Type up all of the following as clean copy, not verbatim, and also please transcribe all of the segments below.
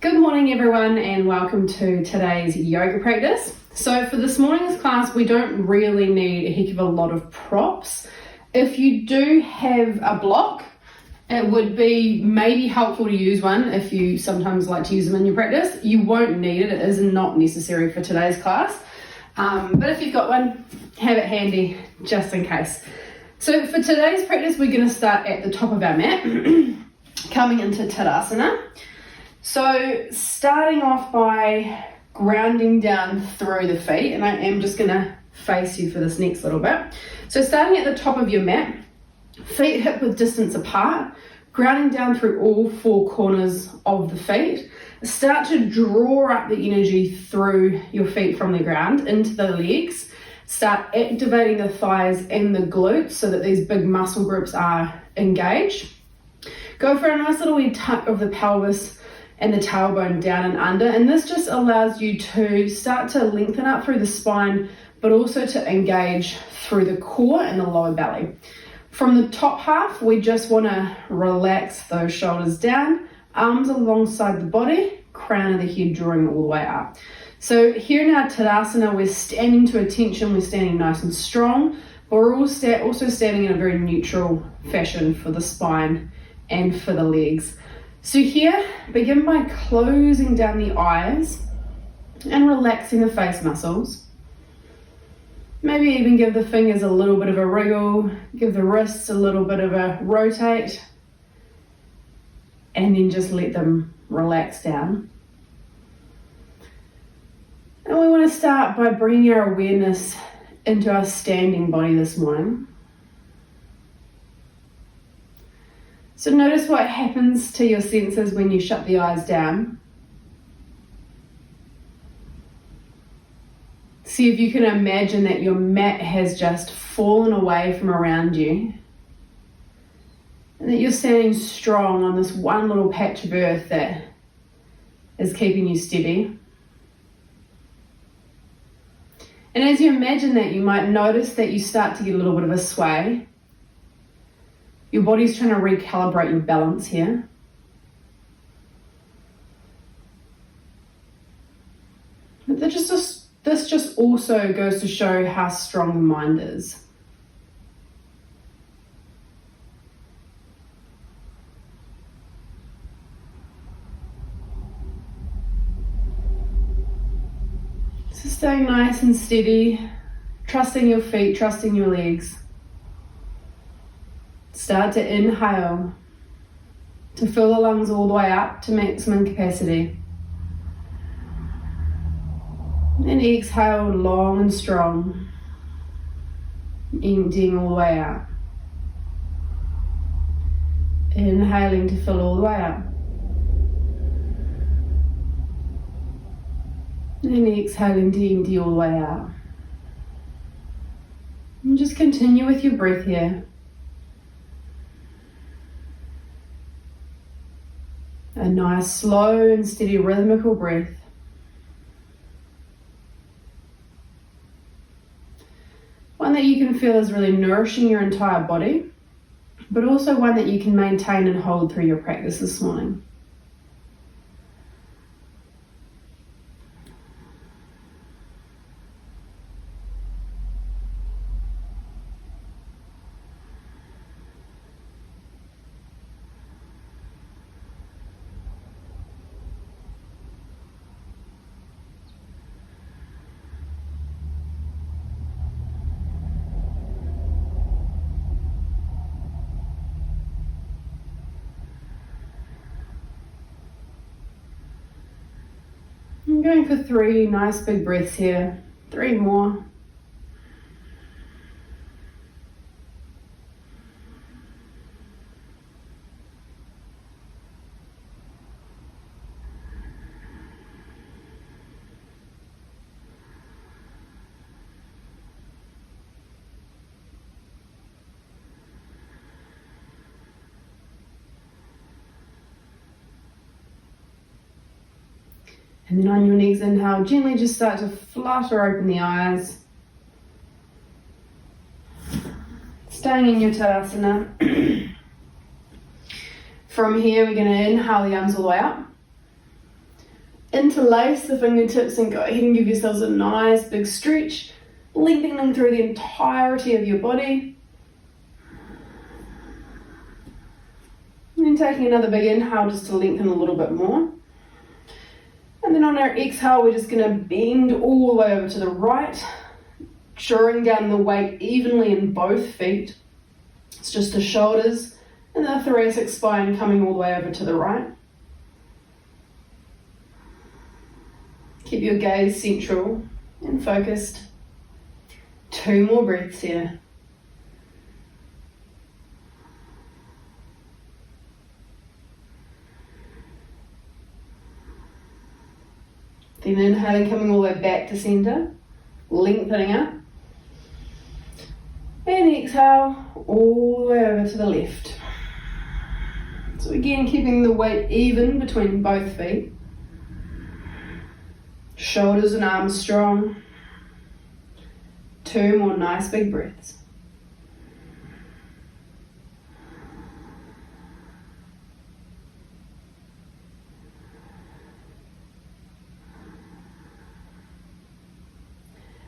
Good morning everyone and welcome to today's yoga practice. So for this morning's class we don't really need a heck of a lot of props. If you do have a block, it would be maybe helpful to use one if you sometimes like to use them in your practice. You won't need it, it is not necessary for today's class. But if you've got one, have it handy just in case. So for today's practice we're going to start at the top of our mat, coming into Tadasana. So starting off by grounding down through the feet, and I am just going to face you for this next little bit. So starting at the top of your mat, feet hip width distance apart, grounding down through all four corners of the feet. Start to draw up the energy through your feet from the ground into the legs. Start activating the thighs and the glutes so that these big muscle groups are engaged. Go for a nice little wee tuck of the pelvis and the tailbone down and under, and this just allows you to start to lengthen up through the spine but also to engage through the core and the lower belly. From the top half we just want to relax those shoulders down, arms alongside the body, crown of the head drawing all the way up. So here in our Tadasana we're standing to attention, we're standing nice and strong, but we're also standing in a very neutral fashion for the spine and for the legs. So here, begin by closing down the eyes and relaxing the face muscles. Maybe even give the fingers a little bit of a wriggle, give the wrists a little bit of a rotate, and then just let them relax down. And we want to start by bringing our awareness into our standing body this morning. So notice what happens to your senses when you shut the eyes down. See if you can imagine that your mat has just fallen away from around you and that you're standing strong on this one little patch of earth that is keeping you steady. And as you imagine that, you might notice that you start to get a little bit of a sway. Your body's trying to recalibrate your balance here. But this just also goes to show how strong the mind is. So staying nice and steady, trusting your feet, trusting your legs. Start to inhale to fill the lungs all the way up to maximum capacity. And exhale long and strong, emptying all the way out. Inhaling to fill all the way up. And exhaling to empty all the way out. And just continue with your breath here. A nice, slow and steady rhythmical breath. One that you can feel is really nourishing your entire body, but also one that you can maintain and hold through your practice this morning. I'm going for 3 nice big breaths here. 3 more. And then on your next inhale, gently just start to flutter open the eyes. Staying in your Tadasana. From here, we're going to inhale the arms all the way up. Interlace the fingertips and go ahead and give yourselves a nice big stretch, lengthening through the entirety of your body. And then taking another big inhale just to lengthen a little bit more. And then on our exhale, we're just going to bend all the way over to the right, drawing down the weight evenly in both feet. It's just the shoulders and the thoracic spine coming all the way over to the right. Keep your gaze central and focused. 2 more breaths here. Then inhaling, coming all the way back to center, lengthening up. And exhale, all the way over to the left. So again, keeping the weight even between both feet. Shoulders and arms strong. 2 more nice big breaths.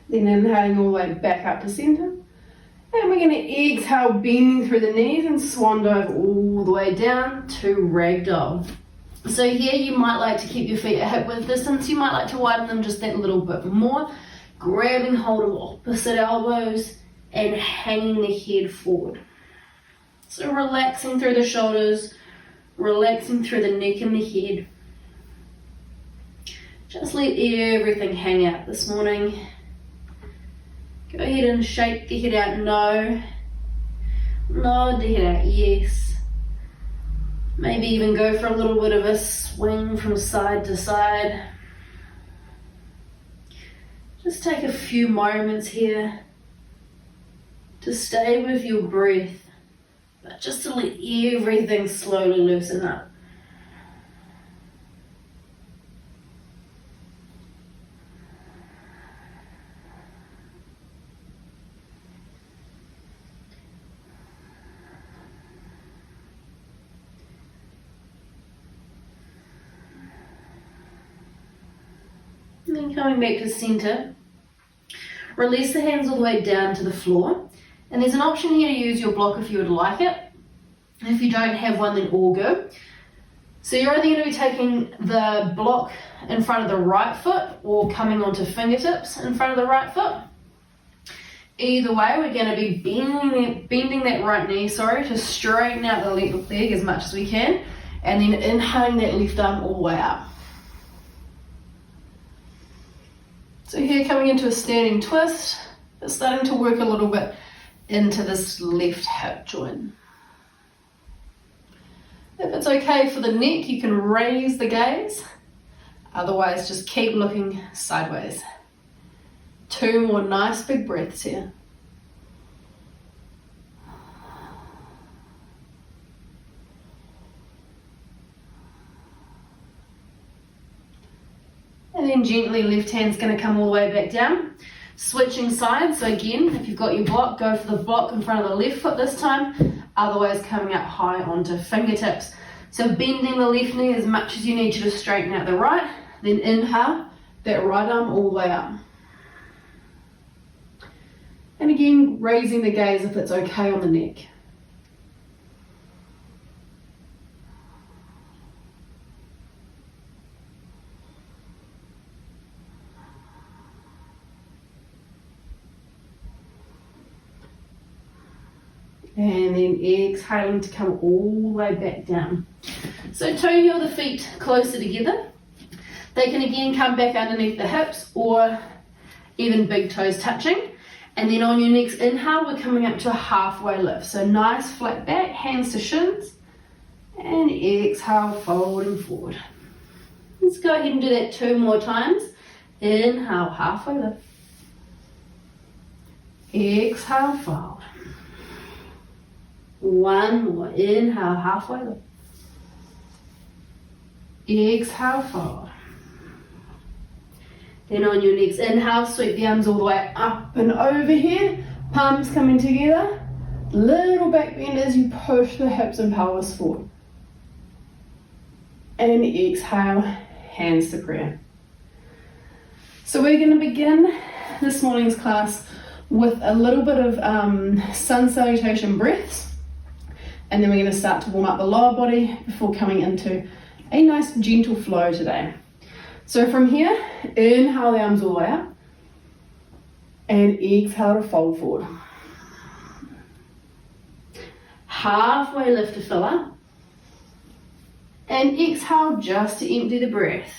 Then inhaling all the way back up to center. And we're going to exhale, bending through the knees and swan dive all the way down to ragdoll. So here you might like to keep your feet at hip width distance. You might like to widen them just that little bit more. Grabbing hold of opposite elbows and hanging the head forward. So relaxing through the shoulders, relaxing through the neck and the head. Just let everything hang out this morning. Go ahead and shake the head out no. Nod the head out yes. Maybe even go for a little bit of a swing from side to side. Just take a few moments here to stay with your breath, but just to let everything slowly loosen up. And then coming back to center, release the hands all the way down to the floor. And there's an option here to use your block if you would like it. If you don't have one, then all good. So you're either going to be taking the block in front of the right foot or coming onto fingertips in front of the right foot. Either way, we're going to be bending that right knee, to straighten out the left leg as much as we can. And then inhaling that left arm all the way up. So here coming into a standing twist, but starting to work a little bit into this left hip joint. If it's okay for the neck, you can raise the gaze. Otherwise, just keep looking sideways. 2 more nice big breaths here. And then gently, left hand's going to come all the way back down. Switching sides, so again, if you've got your block, go for the block in front of the left foot this time. Otherwise, coming up high onto fingertips. So bending the left knee as much as you need to straighten out the right. Then inhale, that right arm all the way up. And again, raising the gaze if it's okay on the neck. And then exhaling to come all the way back down. So toe heel the feet closer together. They can again come back underneath the hips or even big toes touching. And then on your next inhale, we're coming up to a halfway lift. So nice flat back, hands to shins. And exhale, folding forward. Let's go ahead and do that 2 more times. Inhale, halfway lift. Exhale, fold. 1 more. Inhale, halfway lift. Exhale, fold. Then on your next inhale, sweep the arms all the way up and over here. Palms coming together. Little back bend as you push the hips and pelvis forward. And exhale, hands to prayer. So we're going to begin this morning's class with a little bit of sun salutation breaths, and then we're going to start to warm up the lower body before coming into a nice gentle flow today. So from here, inhale the arms all the way up, and exhale to fold forward. Halfway lift to fill up, and exhale just to empty the breath.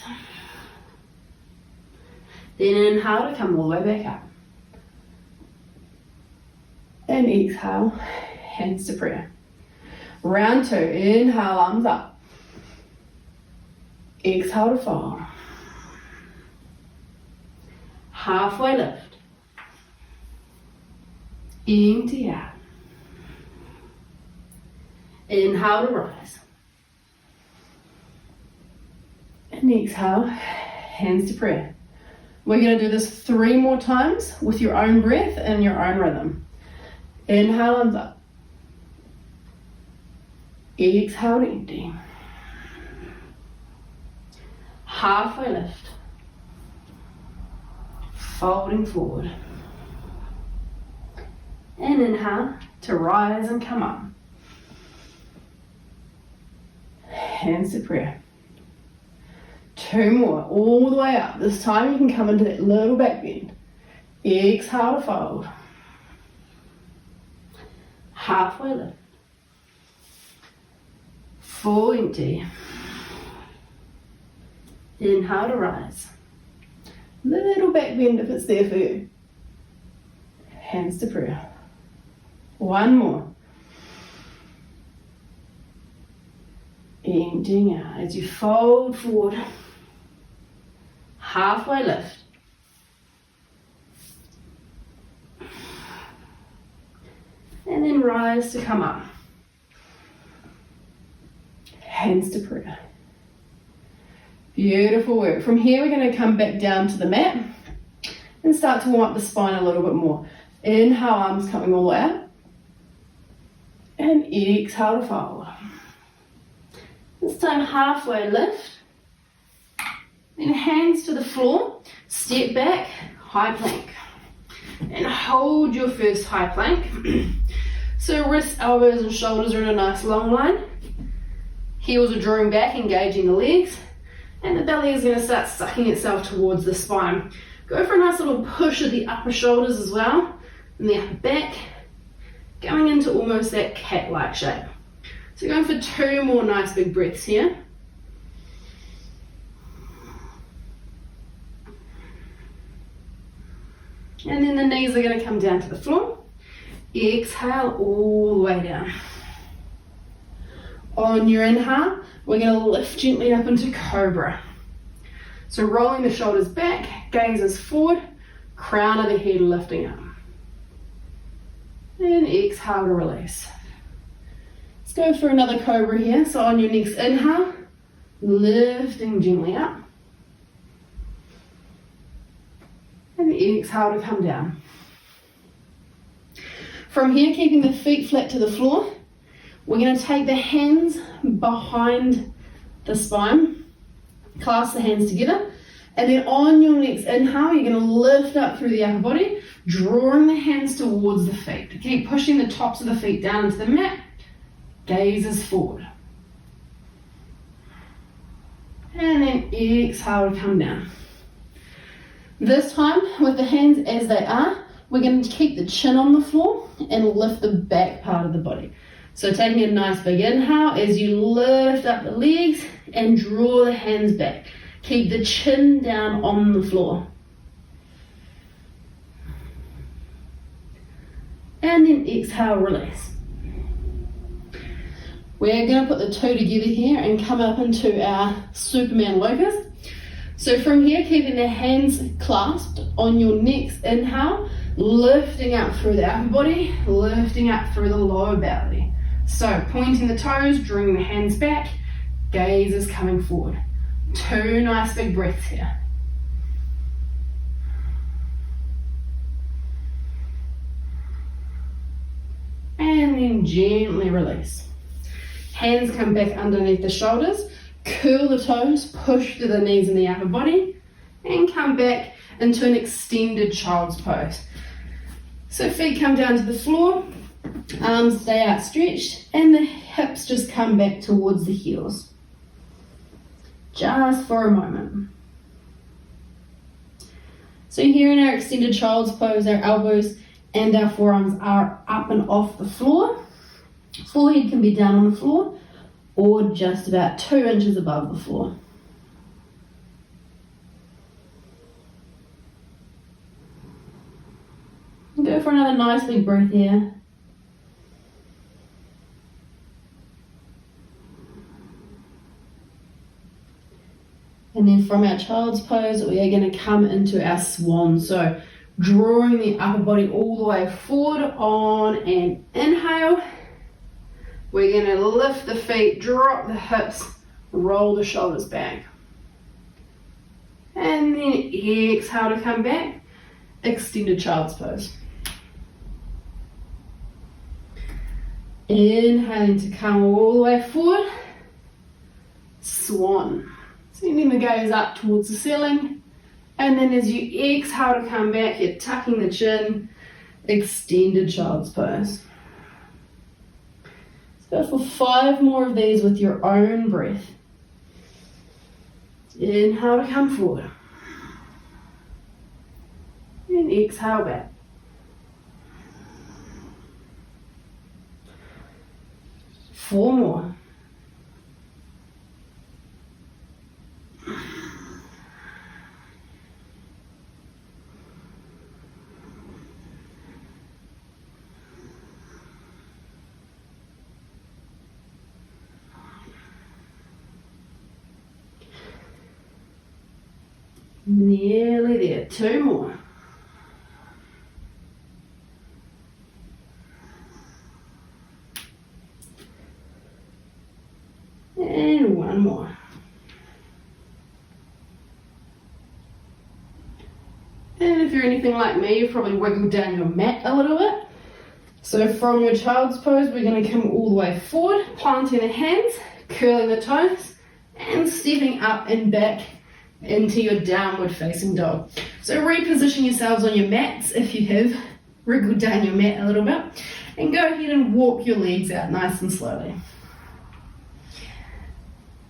Then inhale to come all the way back up. And exhale, hands to prayer. Round 2, inhale, arms up. Exhale to fold. Halfway lift. Empty out. Inhale to rise. And exhale, hands to prayer. We're going to do this 3 more times with your own breath and your own rhythm. Inhale, arms up. Exhale to empty. Halfway lift. Folding forward. And inhale to rise and come up. Hands to prayer. 2 more, all the way up. This time you can come into that little back bend. Exhale to fold. Halfway lift. Full empty. Inhale to rise. Little back bend if it's there for you. Hands to prayer. 1 more. Emptying out as you fold forward. Halfway lift. And then rise to come up. Hands to prayer. Beautiful work. From here we're going to come back down to the mat and start to warm up the spine a little bit more. Inhale, arms coming all the way up. And exhale to fold. This time halfway lift. Then hands to the floor. Step back, high plank. And hold your first high plank. So wrists, elbows and shoulders are in a nice long line. Heels are drawing back, engaging the legs. And the belly is going to start sucking itself towards the spine. Go for a nice little push of the upper shoulders as well. And the upper back. Going into almost that cat-like shape. So going for 2 more nice big breaths here. And then the knees are going to come down to the floor. Exhale all the way down. On your inhale, we're going to lift gently up into cobra. So rolling the shoulders back, gazes forward, crown of the head lifting up. And exhale to release. Let's go for another cobra here. So on your next inhale, lifting gently up. And exhale to come down. From here, keeping the feet flat to the floor, we're going to take the hands behind the spine, clasp the hands together, and then on your next inhale, you're going to lift up through the upper body, drawing the hands towards the feet. Keep pushing the tops of the feet down into the mat, gazes forward. And then exhale to come down. This time, with the hands as they are, we're going to keep the chin on the floor and lift the back part of the body. So taking a nice big inhale as you lift up the legs and draw the hands back. Keep the chin down on the floor. And then exhale, release. We're going to put the 2 together here and come up into our Superman locust. So from here, keeping the hands clasped on your next inhale, lifting up through the upper body, lifting up through the lower belly. So pointing the toes, drawing the hands back, gaze is coming forward. 2 nice big breaths here. And then gently release. Hands come back underneath the shoulders. Curl the toes, push through the knees and the upper body, and come back into an extended child's pose. So feet come down to the floor, arms stay outstretched, and the hips just come back towards the heels. Just for a moment. So here in our extended child's pose, our elbows and our forearms are up and off the floor. Forehead can be down on the floor or just about 2 inches above the floor. Go for another nice big breath here. And then from our child's pose, we are going to come into our swan. So drawing the upper body all the way forward on an inhale. We're going to lift the feet, drop the hips, roll the shoulders back. And then exhale to come back, extended child's pose. Inhaling to come all the way forward, swan. Sending the gaze up towards the ceiling, and then as you exhale to come back, you're tucking the chin, extended child's pose. Let's go for 5 more of these with your own breath. Inhale to come forward, and exhale back. Four more. Nearly there. 2 more. And 1 more. And if you're anything like me, you probably wiggle down your mat a little bit. So from your child's pose, we're going to come all the way forward, planting the hands, curling the toes, and stepping up and back into your downward facing dog. So reposition yourselves on your mats if you have wriggled down your mat a little bit, and go ahead and walk your legs out nice and slowly.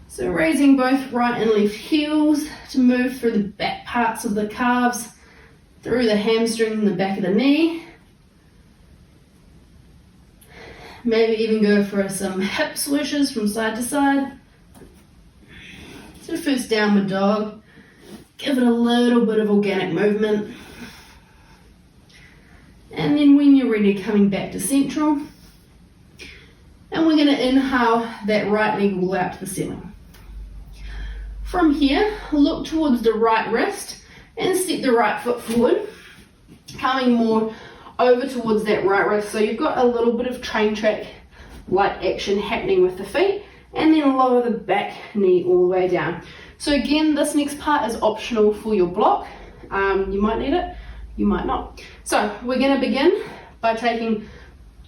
So raising both right and left heels to move through the back parts of the calves, through the hamstring and the back of the knee. Maybe even go for some hip swishes from side to side. So first downward dog, give it a little bit of organic movement. And then when you're ready, coming back to central. And we're going to inhale that right leg all out to the ceiling. From here, look towards the right wrist and step the right foot forward, coming more over towards that right wrist. So you've got a little bit of train track like action happening with the feet, and then lower the back knee all the way down. So again, this next part is optional for your block. You might need it, you might not. So we're going to begin by taking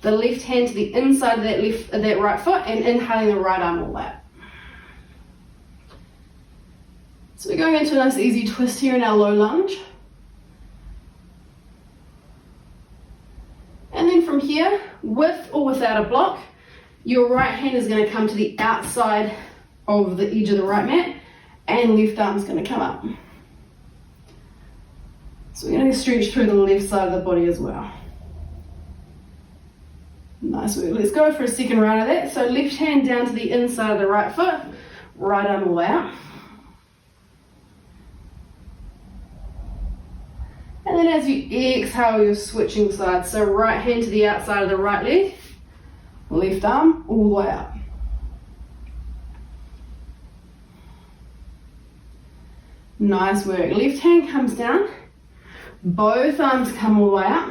the left hand to the inside of that right foot and inhaling the right arm all the way up. So we're going into a nice easy twist here in our low lunge. And then from here, with or without a block, your right hand is going to come to the outside of the edge of the right mat, and left arm is going to come up. So we're going to stretch through the left side of the body as well. Nice work. Let's go for a second round of that. So left hand down to the inside of the right foot, right arm all the way out. And then as you exhale, you're switching sides. So right hand to the outside of the right leg, left arm all the way up. Nice work. Left hand comes down, both arms come all the way up.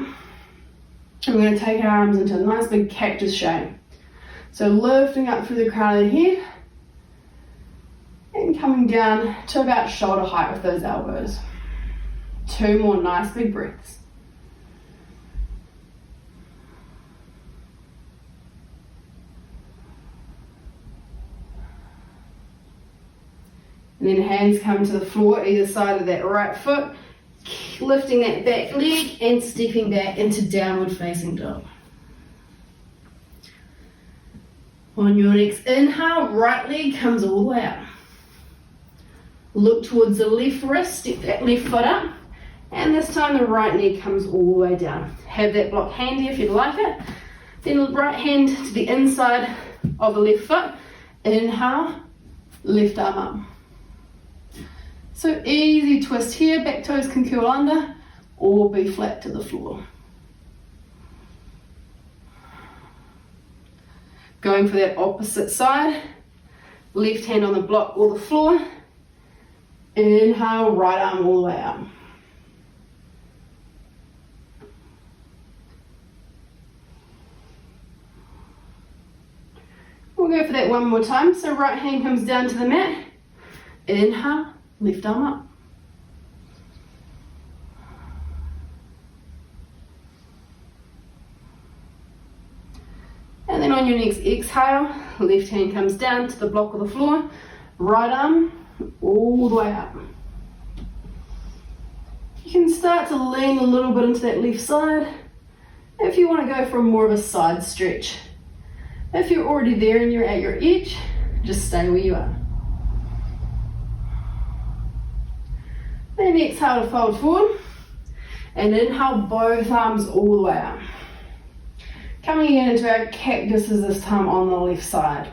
And we're going to take our arms into a nice big cactus shape. So lifting up through the crown of the head and coming down to about shoulder height with those elbows. 2 more nice big breaths. And then hands come to the floor, either side of that right foot, lifting that back leg and stepping back into downward facing dog. On your next inhale, right leg comes all the way out. Look towards the left wrist, step that left foot up, and this time the right leg comes all the way down. Have that block handy if you'd like it. Then right hand to the inside of the left foot. Inhale, left arm up. So easy twist here, back toes can curl under or be flat to the floor. Going for that opposite side, left hand on the block or the floor. Inhale, right arm all the way out. We'll go for that one more time. So right hand comes down to the mat. Inhale, left arm up. And then on your next exhale, left hand comes down to the block of the floor. Right arm all the way up. You can start to lean a little bit into that left side if you want to go for more of a side stretch. If you're already there and you're at your edge, just stay where you are. Then exhale to fold forward and inhale both arms all the way out. Coming into our cactuses this time on the left side.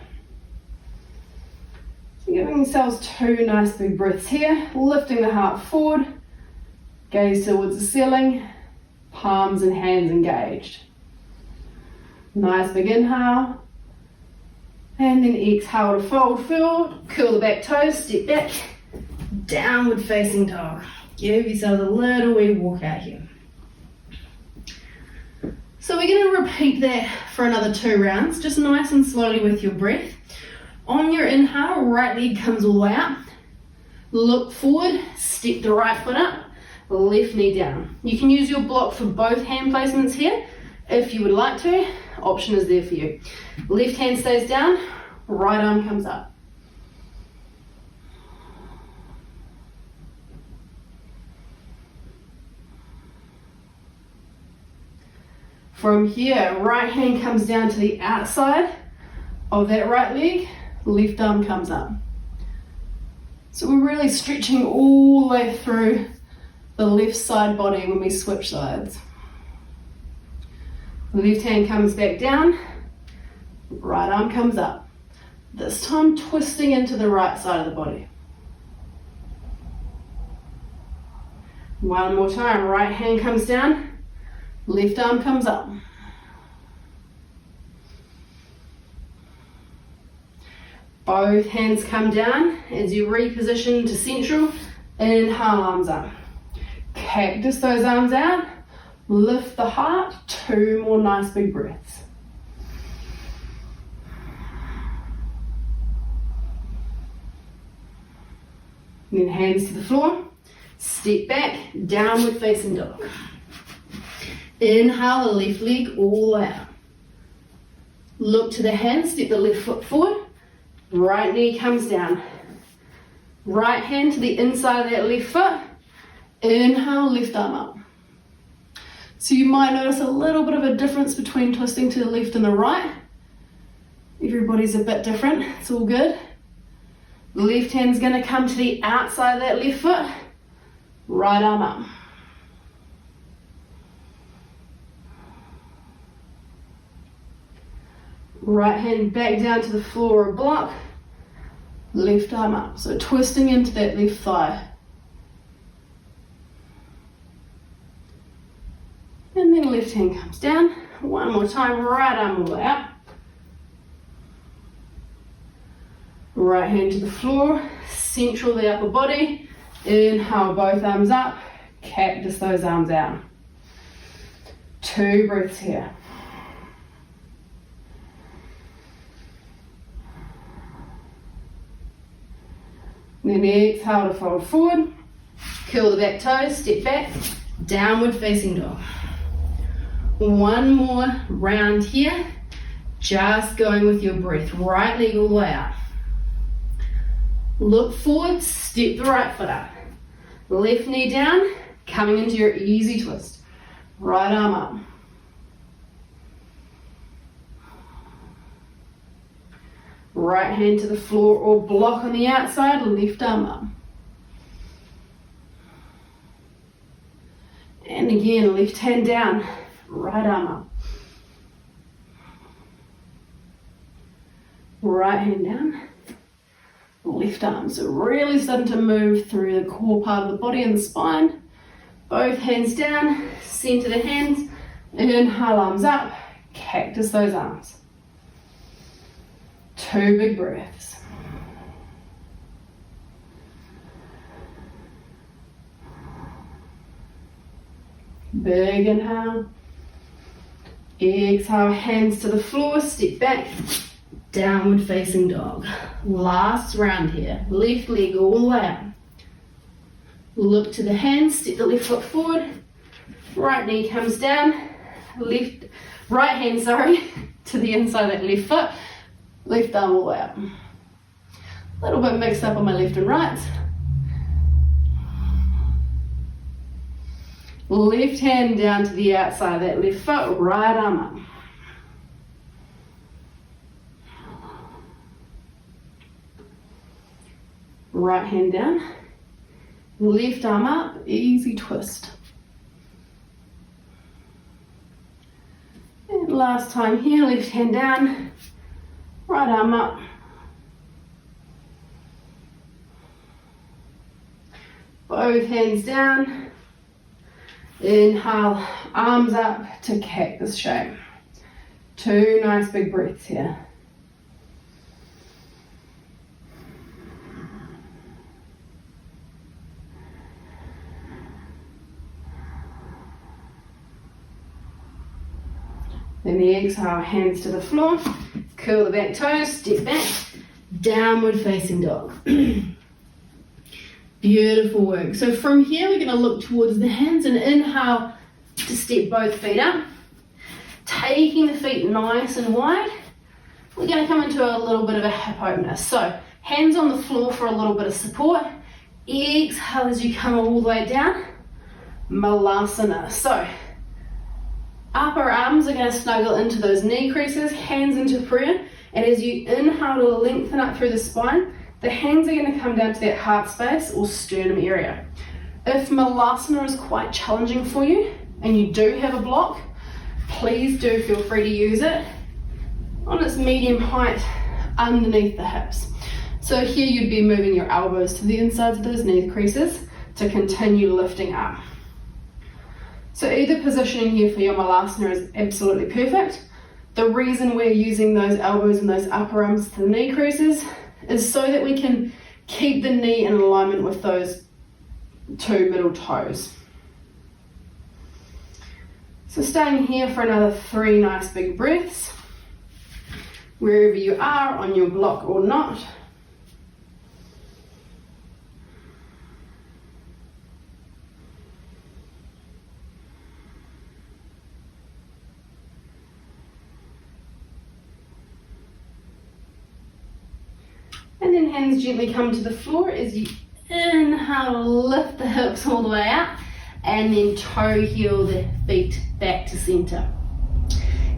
So giving yourselves 2 nice big breaths here, lifting the heart forward, gaze towards the ceiling, palms and hands engaged. Nice big inhale. And then exhale to fold forward, curl the back toes, step back, downward facing dog. Give yourself a little wee walk out here. So we're going to repeat that for another 2 rounds, just nice and slowly with your breath. On your inhale, right leg comes all the way up. Look forward, step the right foot up, left knee down. You can use your block for both hand placements here if you would like to. Option is there for you. Left hand stays down, right arm comes up. From here, right hand comes down to the outside of that right leg, left arm comes up. So we're really stretching all the way through the left side body when we switch sides. The left hand comes back down, right arm comes up. This time twisting into the right side of the body. One more time, right hand comes down, left arm comes up. Both hands come down as you reposition to central. Inhale, arms up. Cactus those arms out. Lift the heart. 2 more nice big breaths. Then hands to the floor. Step back, downward facing dog. Inhale the left leg all the way out. Look to the hands, step the left foot forward. Right knee comes down. Right hand to the inside of that left foot. Inhale, left arm up. So you might notice a little bit of a difference between twisting to the left and the right. Everybody's a bit different, it's all good. The left hand's going to come to the outside of that left foot. Right arm up. Right hand back down to the floor or block. Left arm up. So twisting into that left thigh. And then left hand comes down. One more time, right arm all the way up. Right hand to the floor, central the upper body. Inhale, both arms up. Cactus those arms out. 2 breaths here. Then exhale to fold forward. Curl the back toes, step back. Downward facing dog. One more round here. Just going with your breath. Right leg all the way out. Look forward, step the right foot up. Left knee down, coming into your easy twist. Right arm up. Right hand to the floor or block on the outside, left arm up. And again, left hand down, right arm up. Right hand down, left arm. So really starting to move through the core part of the body and the spine. Both hands down, center the hands, inhale, arms up, cactus those arms. 2 big breaths. Big inhale. Exhale, hands to the floor, step back, downward facing dog. Last round here. Left leg all the way up. Look to the hands, step the left foot forward. Right knee comes down. Right hand, to the inside of that left foot. Left arm all the way up. A little bit mixed up on my left and right. Left hand down to the outside of that left foot, right arm up. Right hand down, left arm up, easy twist. And last time here, left hand down, right arm up. Both hands down. Inhale, arms up to cactus shape. 2 nice big breaths here. Then the exhale, hands to the floor, curl the back toes, step back, downward facing dog. Beautiful work. So from here, we're going to look towards the hands and inhale to step both feet up. Taking the feet nice and wide, we're going to come into a little bit of a hip opener. So hands on the floor for a little bit of support. Exhale as you come all the way down. Malasana. So upper arms are going to snuggle into those knee creases, hands into prayer. And as you inhale to lengthen up through the spine, the hands are going to come down to that heart space or sternum area. If Malasana is quite challenging for you and you do have a block, please do feel free to use it on its medium height underneath the hips. So here you'd be moving your elbows to the insides of those knee creases to continue lifting up. So either positioning here for your Malasana is absolutely perfect. The reason we're using those elbows and those upper arms to the knee creases is so that we can keep the knee in alignment with those 2 middle toes. So staying here for another 3 nice big breaths, wherever you are, on your block or not. And then hands gently come to the floor as you inhale, lift the hips all the way up, and then toe heel the feet back to center.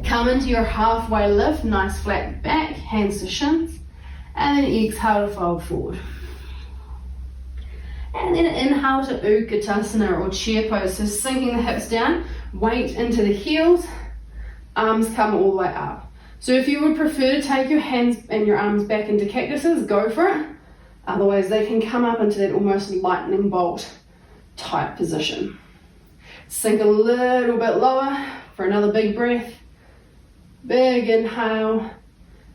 Come into your halfway lift, nice flat back, hands to shins, and then exhale to fold forward. And then inhale to Utkatasana or chair pose, so sinking the hips down, weight into the heels, arms come all the way up. So if you would prefer to take your hands and your arms back into cactuses, go for it. Otherwise they can come up into that almost lightning bolt type position. Sink a little bit lower for another big breath. Big inhale,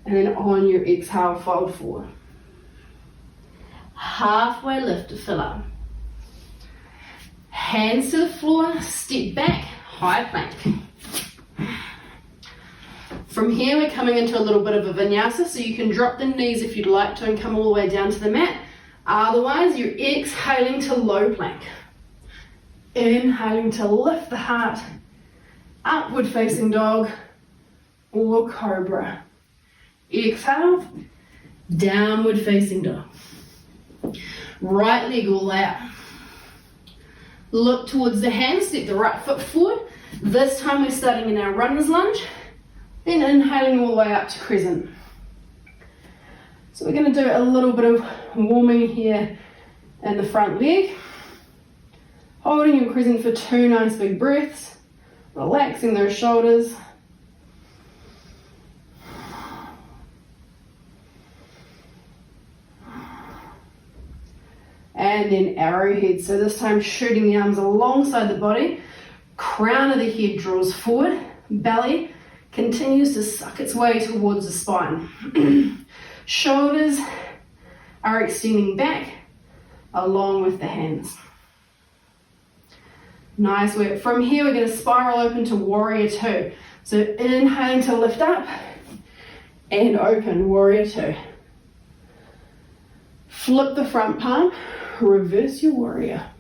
and then on your exhale, fold forward. Halfway lift to fill up. Hands to the floor, step back, high plank. From here, we're coming into a little bit of a vinyasa, so you can drop the knees if you'd like to and come all the way down to the mat. Otherwise, you're exhaling to low plank. Inhaling to lift the heart, upward facing dog or cobra. Exhale, downward facing dog. Right leg all the way up. Look towards the hands, step the right foot forward. This time we're starting in our runner's lunge, then inhaling all the way up to crescent. So we're going to do a little bit of warming here in the front leg. Holding your crescent for 2 nice big breaths, relaxing those shoulders. And then arrowhead, so this time shooting the arms alongside the body, crown of the head draws forward, belly continues to suck its way towards the spine. Shoulders are extending back along with the hands. Nice work. From here we're going to spiral open to warrior 2. So inhaling to lift up and open, warrior 2. Flip the front palm, reverse your warrior.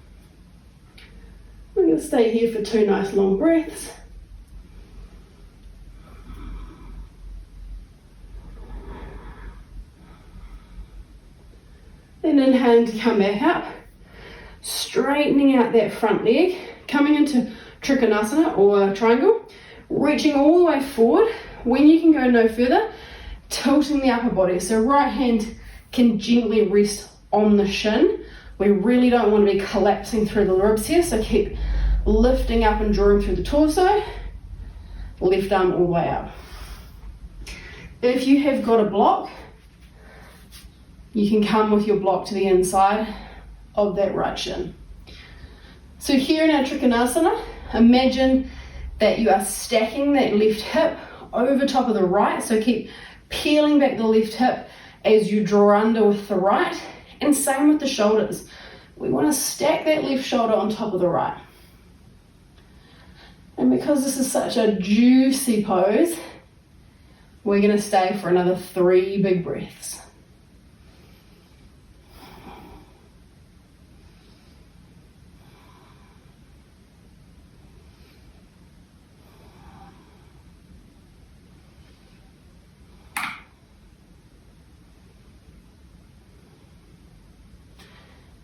We're going to stay here for 2 nice long breaths. Then inhaling to come back up, straightening out that front leg, coming into Trikonasana or triangle, reaching all the way forward. When you can go no further, tilting the upper body. So right hand can gently rest on the shin. We really don't want to be collapsing through the ribs here, so keep lifting up and drawing through the torso. Left arm all the way up. If you have got a block, you can come with your block to the inside of that right shin. So here in our Trikonasana, imagine that you are stacking that left hip over top of the right, so keep peeling back the left hip as you draw under with the right, and same with the shoulders. We want to stack that left shoulder on top of the right. And because this is such a juicy pose, we're going to stay for another 3 big breaths.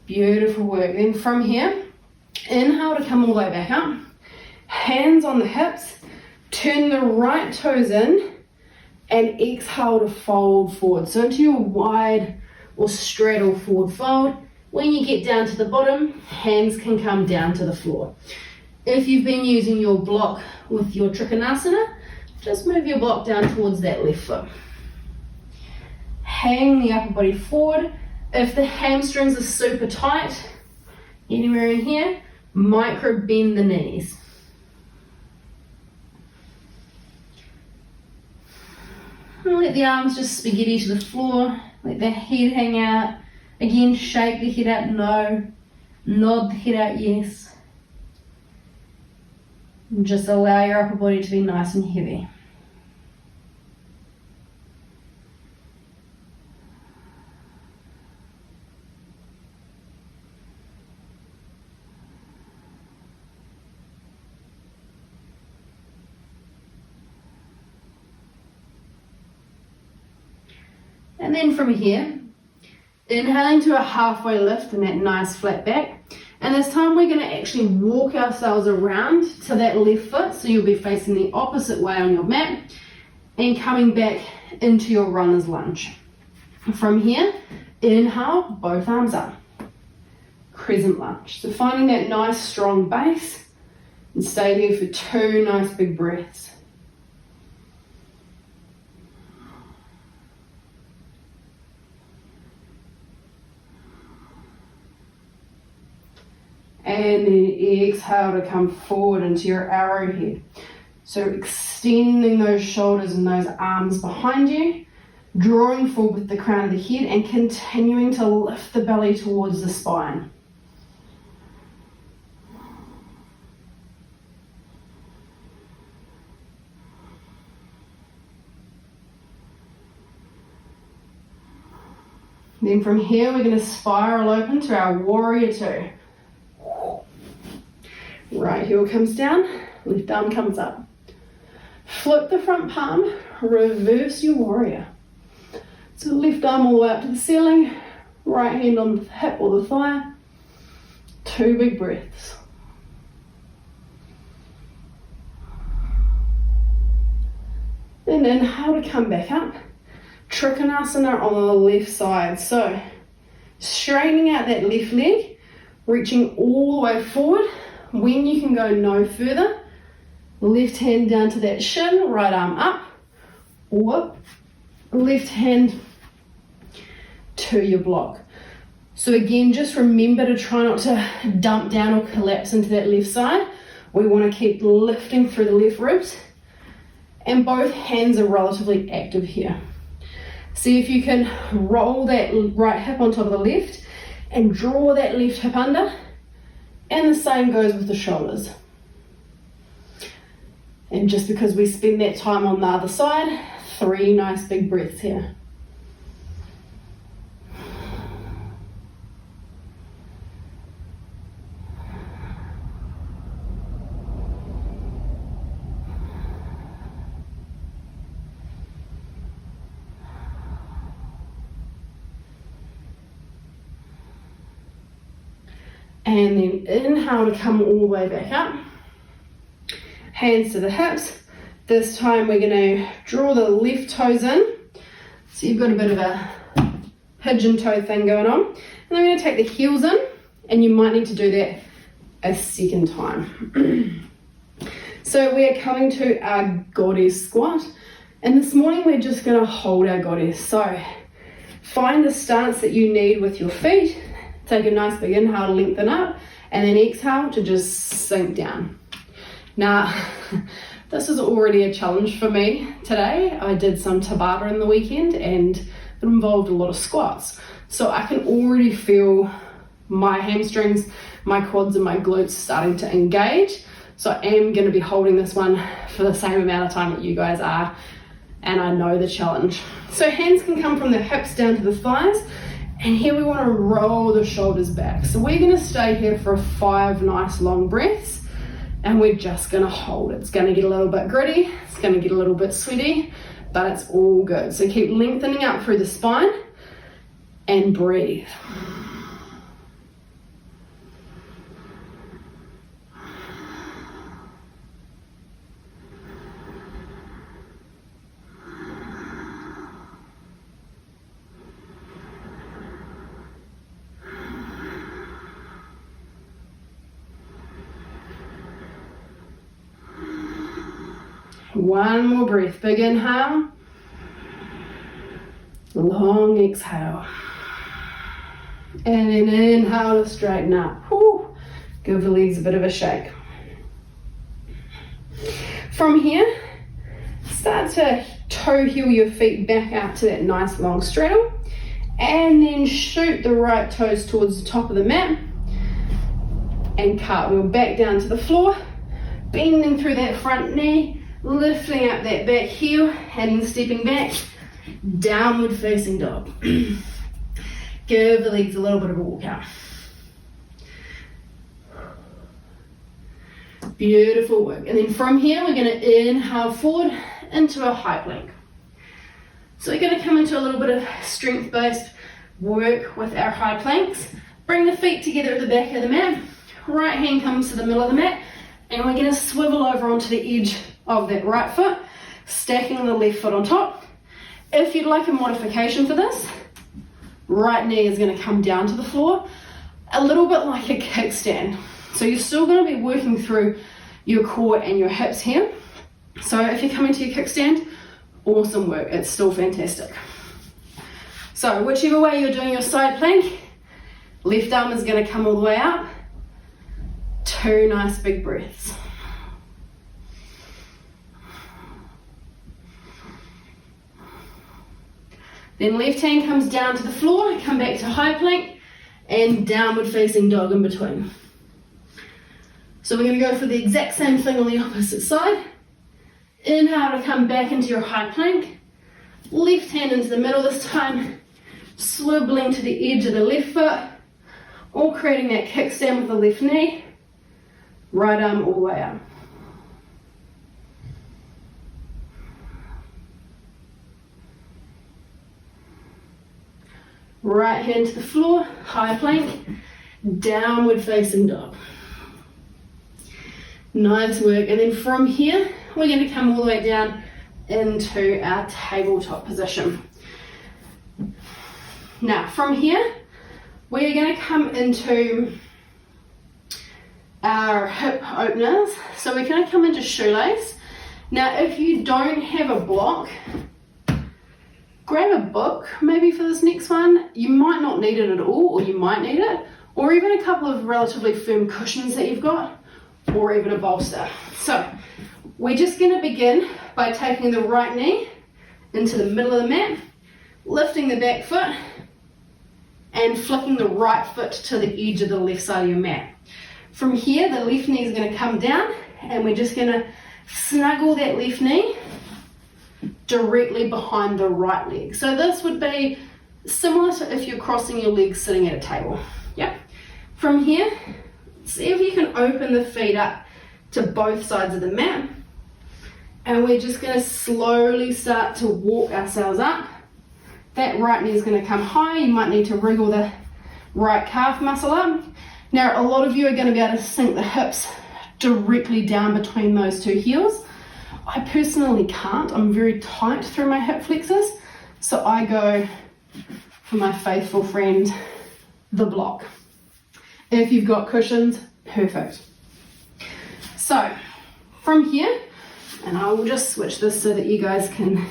Beautiful work. Then from here, inhale to come all the way back up. Hands on the hips. Turn the right toes in and exhale to fold forward. So into your wide or straddle forward fold. When you get down to the bottom, hands can come down to the floor. If you've been using your block with your Trikonasana, just move your block down towards that left foot. Hang the upper body forward. If the hamstrings are super tight, anywhere in here, micro bend the knees. And let the arms just spaghetti to the floor, let the head hang out. Again, shake the head out, no. Nod the head out, yes. And just allow your upper body to be nice and heavy. And then from here, inhaling to a halfway lift and that nice flat back. And this time we're going to actually walk ourselves around to that left foot. So you'll be facing the opposite way on your mat and coming back into your runner's lunge. From here, inhale, both arms up. Crescent lunge. So finding that nice strong base and stay here for 2 nice big breaths. And then exhale to come forward into your arrowhead. So extending those shoulders and those arms behind you, drawing forward with the crown of the head and continuing to lift the belly towards the spine. Then from here we're going to spiral open to our warrior 2. Right heel comes down, left arm comes up. Flip the front palm, reverse your warrior. So left arm all the way up to the ceiling, Right hand on the hip or the thigh. 2 big breaths. Then inhale to come back up. Trikonasana on the left side. So straightening out that left leg, reaching all the way forward. When you can go no further, left hand down to that shin, right arm up, or left hand to your block. So again, just remember to try not to dump down or collapse into that left side. We want to keep lifting through the left ribs, and both hands are relatively active here. See if you can roll that right hip on top of the left and draw that left hip under, and the same goes with the shoulders. And just because we spend that time on the other side, 3 nice big breaths here. And then inhale to come all the way back up. Hands to the hips. This time we're going to draw the left toes in. So you've got a bit of a pigeon toe thing going on. And I'm going to take the heels in, and you might need to do that a second time. So we are coming to our goddess squat. And this morning we're just going to hold our goddess. So find the stance that you need with your feet. Take a nice big inhale to lengthen up, and then exhale to just sink down. Now, this is already a challenge for me today. I did some Tabata in the weekend, and it involved a lot of squats. So I can already feel my hamstrings, my quads, and my glutes starting to engage. So I am going to be holding this one for the same amount of time that you guys are, and I know the challenge. So hands can come from the hips down to the thighs. And here we want to roll the shoulders back. So we're going to stay here for 5 nice long breaths, and we're just going to hold. It's going to get a little bit gritty, it's going to get a little bit sweaty, but it's all good. So keep lengthening up through the spine and breathe. One more breath. Big inhale. Long exhale. And then inhale to straighten up. Whew. Give the legs a bit of a shake. From here, start to toe heel your feet back out to that nice long straddle. And then shoot the right toes towards the top of the mat. And cartwheel back down to the floor. Bending through that front knee. Lifting up that back heel and stepping back, downward facing dog. Give the legs a little bit of a walk out. Beautiful work. And then from here, we're going to inhale forward into a high plank. So we're going to come into a little bit of strength-based work with our high planks. Bring the feet together at the back of the mat. Right hand comes to the middle of the mat, and we're going to swivel over onto the edge of that right foot, stacking the left foot on top. If you'd like a modification for this, right knee is going to come down to the floor, a little bit like a kickstand. So you're still going to be working through your core and your hips here. So if you're coming to your kickstand, awesome work, it's still fantastic. So whichever way you're doing your side plank, left arm is going to come all the way out. 2 nice big breaths. Then left hand comes down to the floor, come back to high plank, and downward facing dog in between. So we're going to go for the exact same thing on the opposite side. Inhale to come back into your high plank. Left hand into the middle this time, swiveling to the edge of the left foot, all creating that kickstand with the left knee. Right arm all the way up. Right hand to the floor, high plank, downward facing dog. Nice work. And then from here, we're going to come all the way down into our tabletop position. Now, from here, we're going to come into our hip openers. So we're going to come into shoelace. Now, if you don't have a block, grab a book maybe for this next one. You might not need it at all, or you might need it, or even a couple of relatively firm cushions that you've got, or even a bolster. So we're just going to begin by taking the right knee into the middle of the mat, lifting the back foot, and flicking the right foot to the edge of the left side of your mat. From here, the left knee is going to come down, and we're just going to snuggle that left knee directly behind the right leg. So this would be similar to if you're crossing your legs sitting at a table. Yep. From here, see if you can open the feet up to both sides of the mat. And we're just going to slowly start to walk ourselves up. That right knee is going to come high. You might need to wriggle the right calf muscle up. Now, a lot of you are going to be able to sink the hips directly down between those two heels. I personally can't. I'm very tight through my hip flexors. So I go for my faithful friend, the block. If you've got cushions, perfect. So from here, and I will just switch this so that you guys can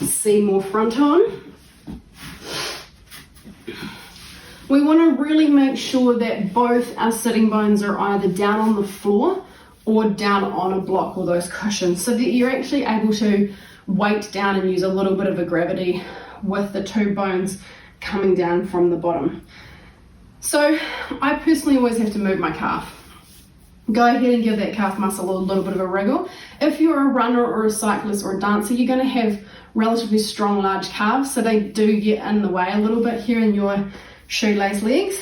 see more front on. We want to really make sure that both our sitting bones are either down on the floor or down on a block or those cushions, so that you're actually able to weight down and use a little bit of a gravity with the two bones coming down from the bottom. So I personally always have to move my calf. Go ahead and give that calf muscle a little bit of a wriggle. If you're a runner or a cyclist or a dancer, you're going to have relatively strong large calves, so they do get in the way a little bit here in your shoelace legs,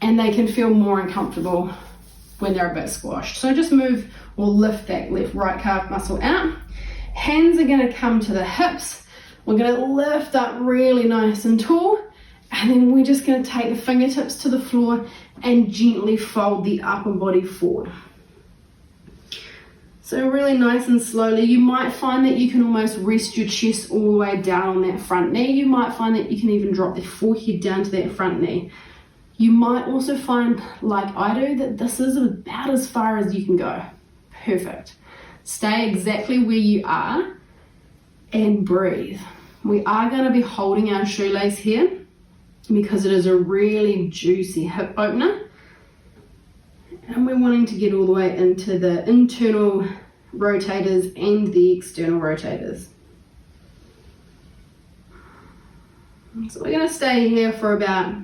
and they can feel more uncomfortable when they're a bit squashed. So just move or lift that left right calf muscle out. Hands are going to come to the hips. We're going to lift up really nice and tall, and then we're just going to take the fingertips to the floor and gently fold the upper body forward. So really nice and slowly. You might find that you can almost rest your chest all the way down on that front knee. You might find that you can even drop the forehead down to that front knee. You might also find, like I do, that this is about as far as you can go. Perfect. Stay exactly where you are and breathe. We are going to be holding our shoelace here because it is a really juicy hip opener. And we're wanting to get all the way into the internal rotators and the external rotators. So we're going to stay here for about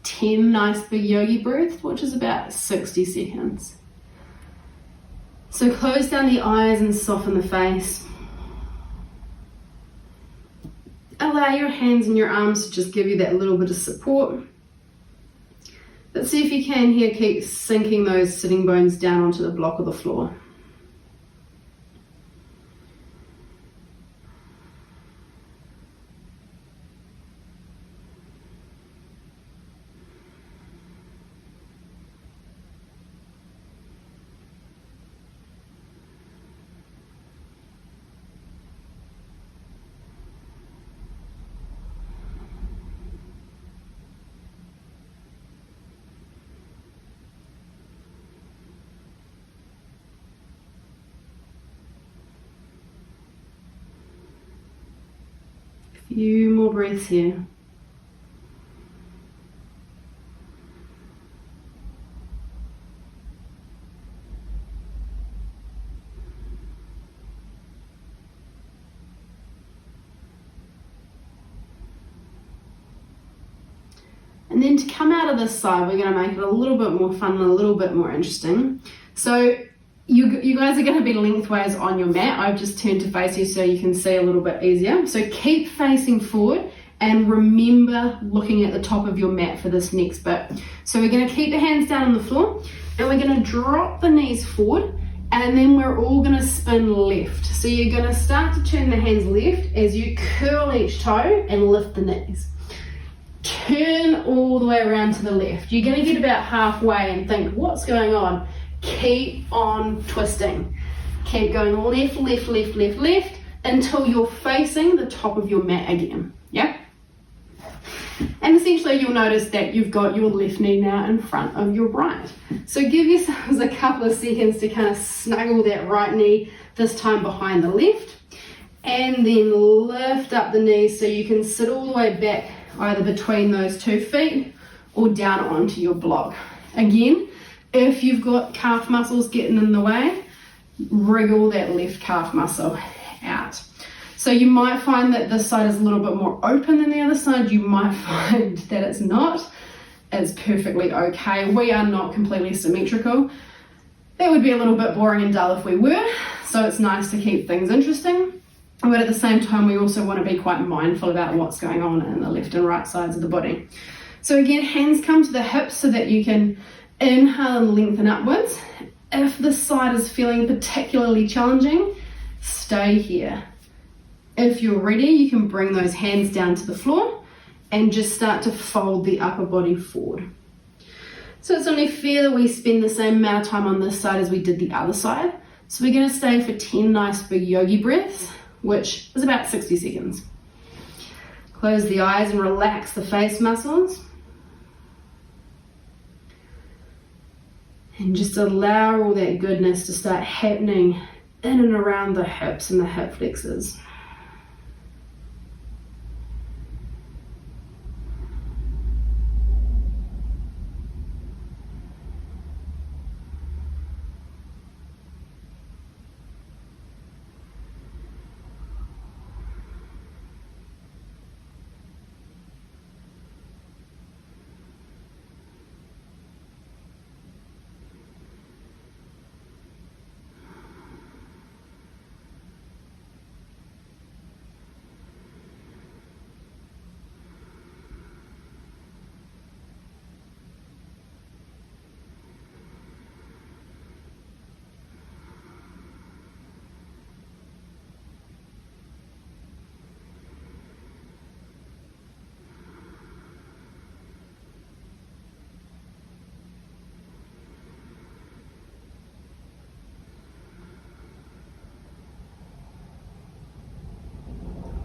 10 nice big yogi breaths, which is about 60 seconds. So close down the eyes and soften the face. Allow your hands and your arms to just give you that little bit of support. But see if you can here, keep sinking those sitting bones down onto the block or the floor. Few more breaths here. And then to come out of this side, we're going to make it a little bit more fun and a little bit more interesting. So you guys are going to be lengthways on your mat. I've just turned to face you so you can see a little bit easier. So keep facing forward and remember looking at the top of your mat for this next bit. So we're going to keep the hands down on the floor and we're going to drop the knees forward, and then we're all going to spin left. So you're going to start to turn the hands left as you curl each toe and lift the knees. turn all the way around to the left. You're going to get about halfway and think, what's going on? Keep on twisting. Keep going left, left, left, left, left until you're facing the top of your mat again. Yeah? And essentially you'll notice that you've got your left knee now in front of your right. So give yourselves a couple of seconds to kind of snuggle that right knee, this time behind the left, and then lift up the knees so you can sit all the way back either between those 2 feet or down onto your block. Again, if you've got calf muscles getting in the way, wriggle that left calf muscle out. So you might find that this side is a little bit more open than the other side. You might find that it's not. It's perfectly okay. We are not completely symmetrical. That would be a little bit boring and dull if we were. So it's nice to keep things interesting. But at the same time, we also want to be quite mindful about what's going on in the left and right sides of the body. So again, hands come to the hips so that you can inhale and lengthen upwards. If this side is feeling particularly challenging, stay here. If you're ready, you can bring those hands down to the floor and just start to fold the upper body forward. So it's only fair that we spend the same amount of time on this side as we did the other side. So we're going to stay for 10 nice big yogi breaths, which is about 60 seconds. Close the eyes and relax the face muscles. And just allow all that goodness to start happening in and around the hips and the hip flexors.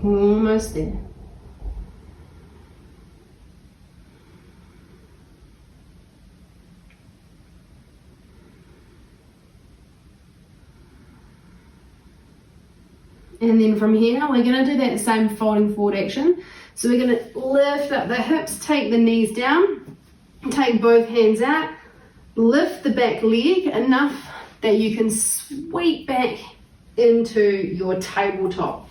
Almost there. And then from here, we're going to do that same folding forward action. So we're going to lift up the hips, take the knees down, take both hands out, lift the back leg enough that you can sweep back into your tabletop.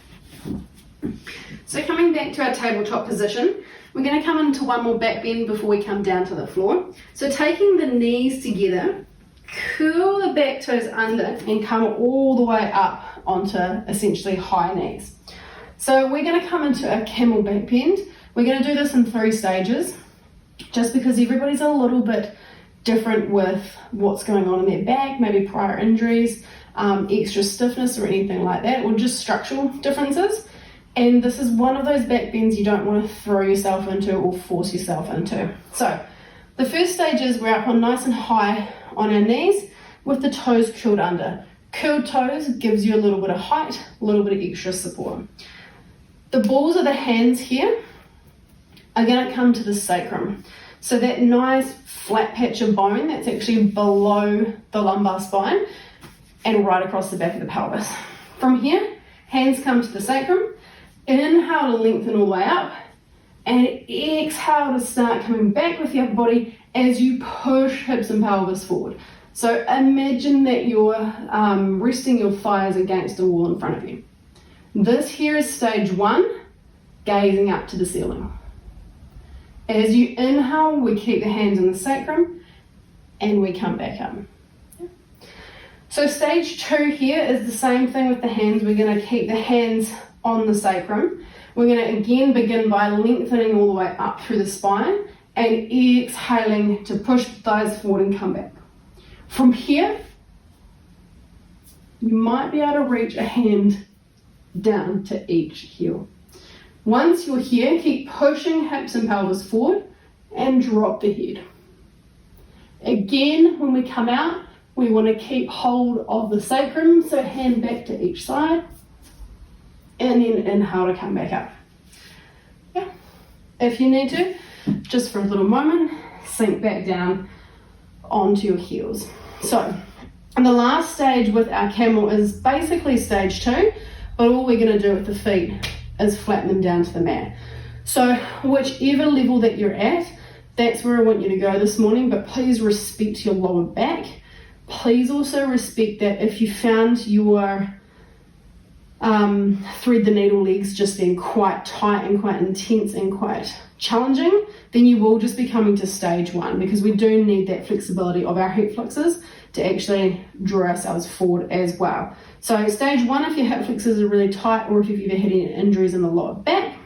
So coming back to our tabletop position, we're going to come into one more back bend before we come down to the floor. So taking the knees together, curl the back toes under and come all the way up onto essentially high knees. So we're going to come into a camel back bend. We're going to do this in 3 stages, just because everybody's a little bit different with what's going on in their back, maybe prior injuries, extra stiffness or anything like that, or just structural differences. And this is one of those back bends you don't want to throw yourself into or force yourself into. So the first stage is we're up on nice and high on our knees with the toes curled under. Curled toes gives you a little bit of height, a little bit of extra support. The balls of the hands here are going to come to the sacrum. So that nice flat patch of bone that's actually below the lumbar spine and right across the back of the pelvis. From here, hands come to the sacrum. Inhale to lengthen all the way up, and exhale to start coming back with the upper body as you push hips and pelvis forward. So imagine that you're resting your thighs against a wall in front of you. This here is stage 1, gazing up to the ceiling. As you inhale, we keep the hands in the sacrum, and we come back up. So stage 2 here is the same thing with the hands. We're going to keep the hands on the sacrum. We're going to again begin by lengthening all the way up through the spine and exhaling to push the thighs forward and come back. From here, you might be able to reach a hand down to each heel. Once you're here, keep pushing hips and pelvis forward and drop the head. Again, when we come out, we want to keep hold of the sacrum, so hand back to each side, and then inhale to come back up. Yeah. If you need to, just for a little moment, sink back down onto your heels. So, the last stage with our camel is basically stage 2, but all we're going to do with the feet is flatten them down to the mat. So, whichever level that you're at, that's where I want you to go this morning, but please respect your lower back. Please also respect that if you found your thread the needle legs just being quite tight and quite intense and quite challenging, then you will just be coming to stage 1, because we do need that flexibility of our hip flexors to actually draw ourselves forward as well. So stage 1, if your hip flexors are really tight, or if you've ever had any injuries in the lower back.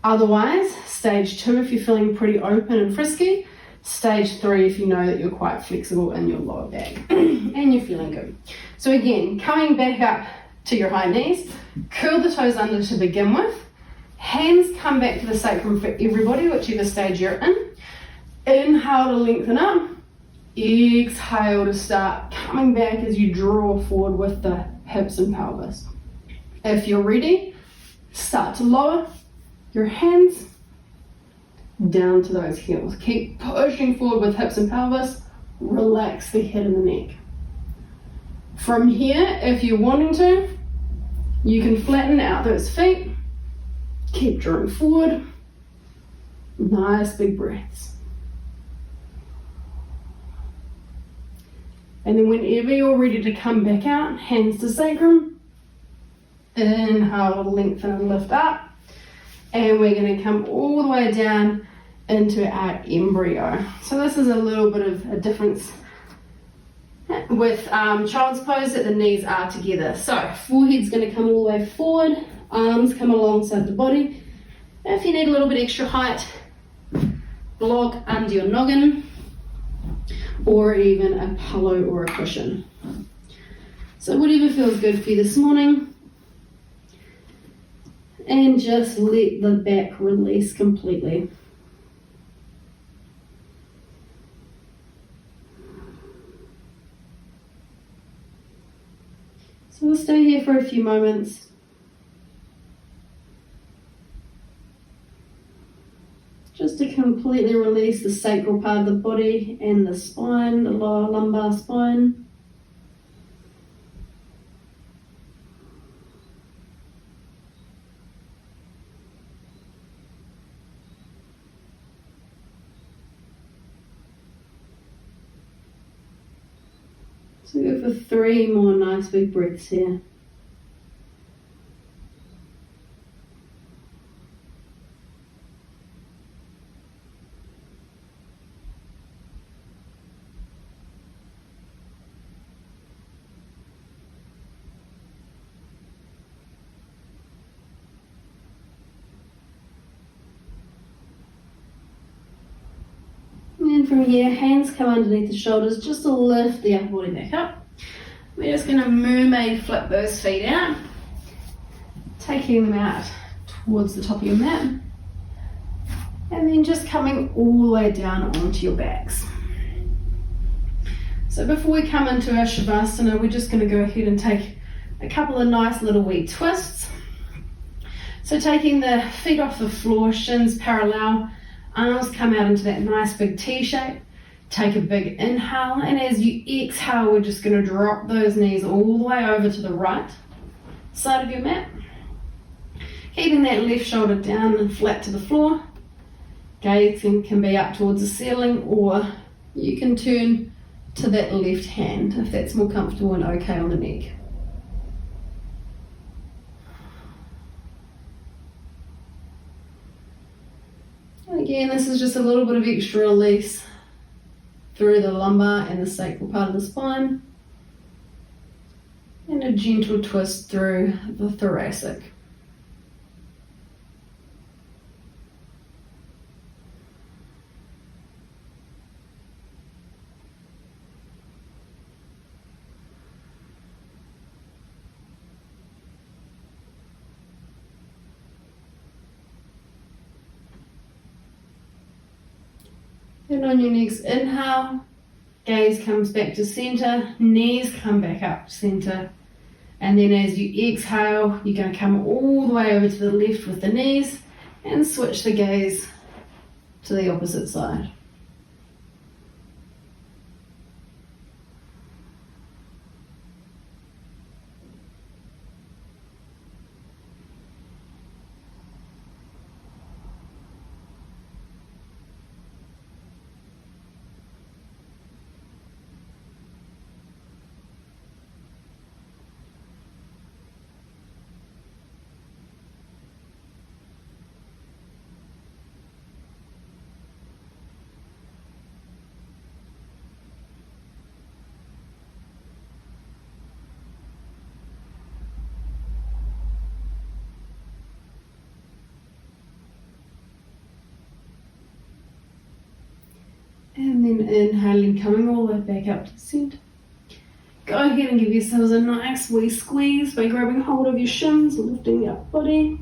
Otherwise, stage 2 if you're feeling pretty open and frisky. Stage 3 if you know that you're quite flexible in your lower back and you're feeling good. So again, coming back up to your high knees, curl the toes under to begin with. Hands come back to the sacrum for everybody, whichever stage you're in. Inhale to lengthen up. Exhale to start coming back as you draw forward with the hips and pelvis. If you're ready, start to lower your hands down to those heels. Keep pushing forward with hips and pelvis. Relax the head and the neck. From here, if you're wanting to, you can flatten out those feet. Keep drawing forward. Nice big breaths. And then whenever you're ready to come back out, hands to sacrum. Inhale, lengthen and lift up. And we're going to come all the way down into our embryo. So this is a little bit of a difference with child's pose, that the knees are together. So forehead's going to come all the way forward, arms come alongside the body. If you need a little bit extra height, block under your noggin, or even a pillow or a cushion. So whatever feels good for you this morning. And just let the back release completely. So we'll stay here for a few moments. Just to completely release the sacral part of the body and the spine, the lower lumbar spine. So go for 3 more nice big breaths here. And from here, hands come underneath the shoulders just to lift the upper body back up. We're just going to mermaid flip those feet out, taking them out towards the top of your mat, and then just coming all the way down onto your backs. So before we come into our Shavasana, we're just going to go ahead and take a couple of nice little wee twists. So taking the feet off the floor, shins parallel, arms come out into that nice big T shape. Take a big inhale, and as you exhale, we're just going to drop those knees all the way over to the right side of your mat. Keeping that left shoulder down and flat to the floor. Gaze can be up towards the ceiling, or you can turn to that left hand if that's more comfortable and okay on the neck. Again, this is just a little bit of extra release through the lumbar and the sacral part of the spine, and a gentle twist through the thoracic. And on your next inhale, gaze comes back to center, knees come back up to center. And then as you exhale, you're going to come all the way over to the left with the knees and switch the gaze to the opposite side. And then inhaling, coming all the way back up to the centre. Go ahead and give yourselves a nice wee squeeze by grabbing hold of your shins and lifting your body.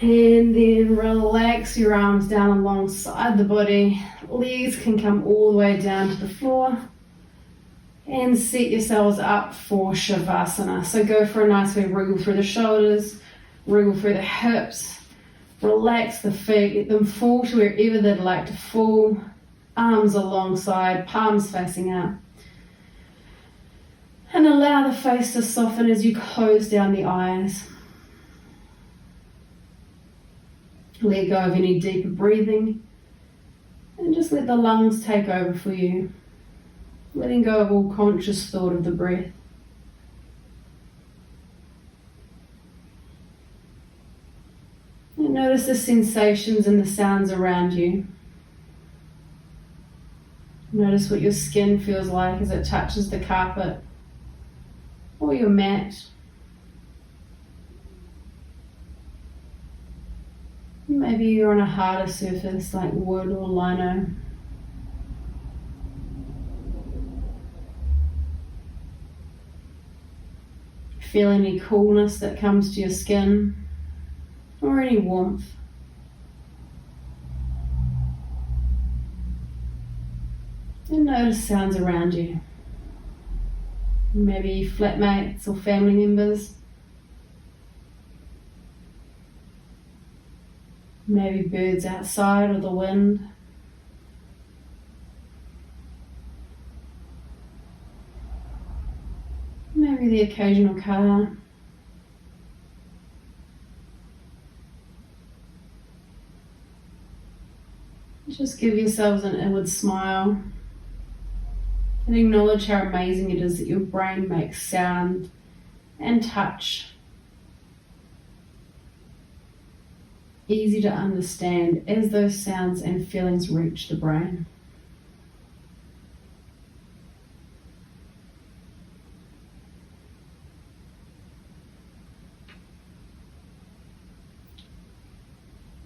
And then relax your arms down alongside the body. Legs can come all the way down to the floor. And set yourselves up for Shavasana. So go for a nice wee wriggle through the shoulders, wriggle through the hips. Relax the feet, let them fall to wherever they'd like to fall. Arms alongside, palms facing out. And allow the face to soften as you close down the eyes. Let go of any deeper breathing. And just let the lungs take over for you. Letting go of all conscious thought of the breath. And notice the sensations and the sounds around you. Notice what your skin feels like as it touches the carpet or your mat. Maybe you're on a harder surface like wood or lino. Feel any coolness that comes to your skin or any warmth. And notice sounds around you. Maybe flatmates or family members. Maybe birds outside or the wind. Maybe the occasional car. Just give yourselves an inward smile and acknowledge how amazing it is that your brain makes sound and touch easy to understand as those sounds and feelings reach the brain.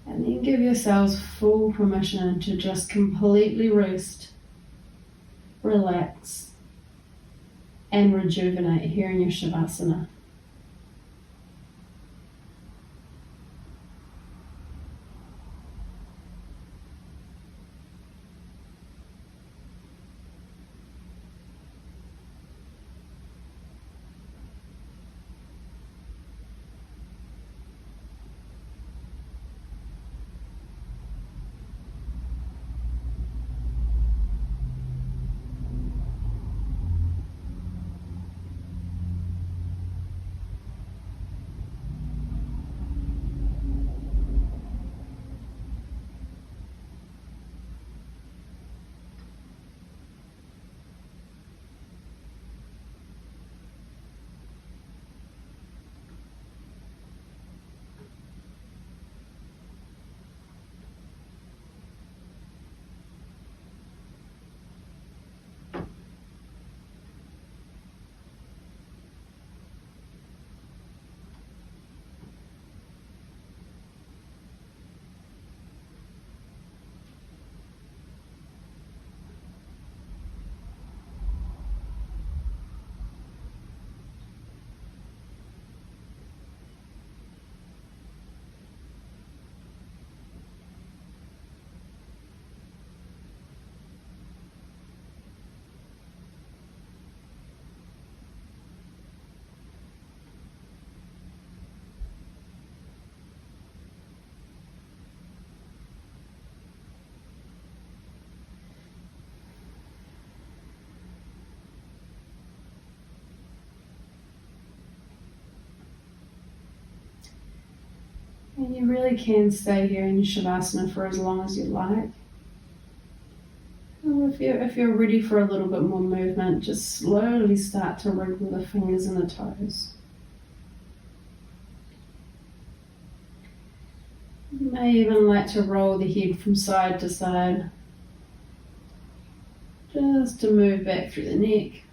And then give yourselves full permission to just completely rest, relax, and rejuvenate here in your Shavasana. And you really can stay here in Shavasana for as long as you like. Or if you're ready for a little bit more movement, just slowly start to wriggle the fingers and the toes. You may even like to roll the head from side to side, just to move back through the neck.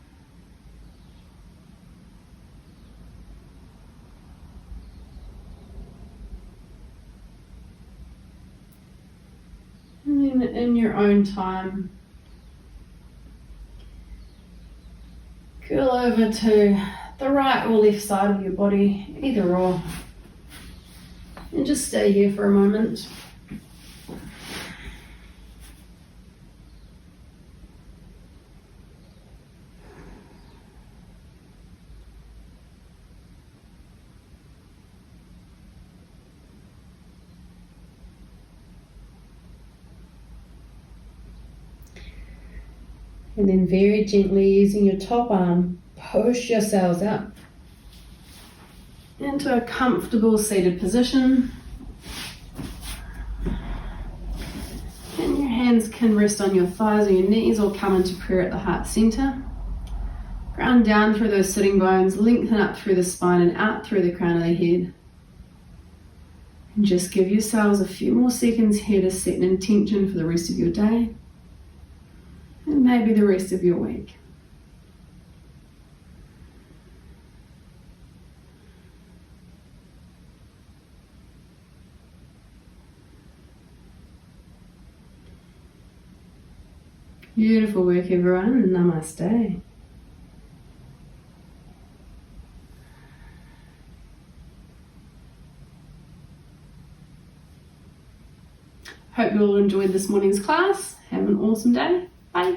And then in your own time, curl over to the right or left side of your body, either or, and just stay here for a moment. And then very gently, using your top arm, push yourselves up into a comfortable seated position. And your hands can rest on your thighs or your knees or come into prayer at the heart center. Ground down through those sitting bones, lengthen up through the spine and out through the crown of the head. And just give yourselves a few more seconds here to set an intention for the rest of your day. And maybe the rest of your week. Beautiful work, everyone. Namaste. Hope you all enjoyed this morning's class. Have an awesome day.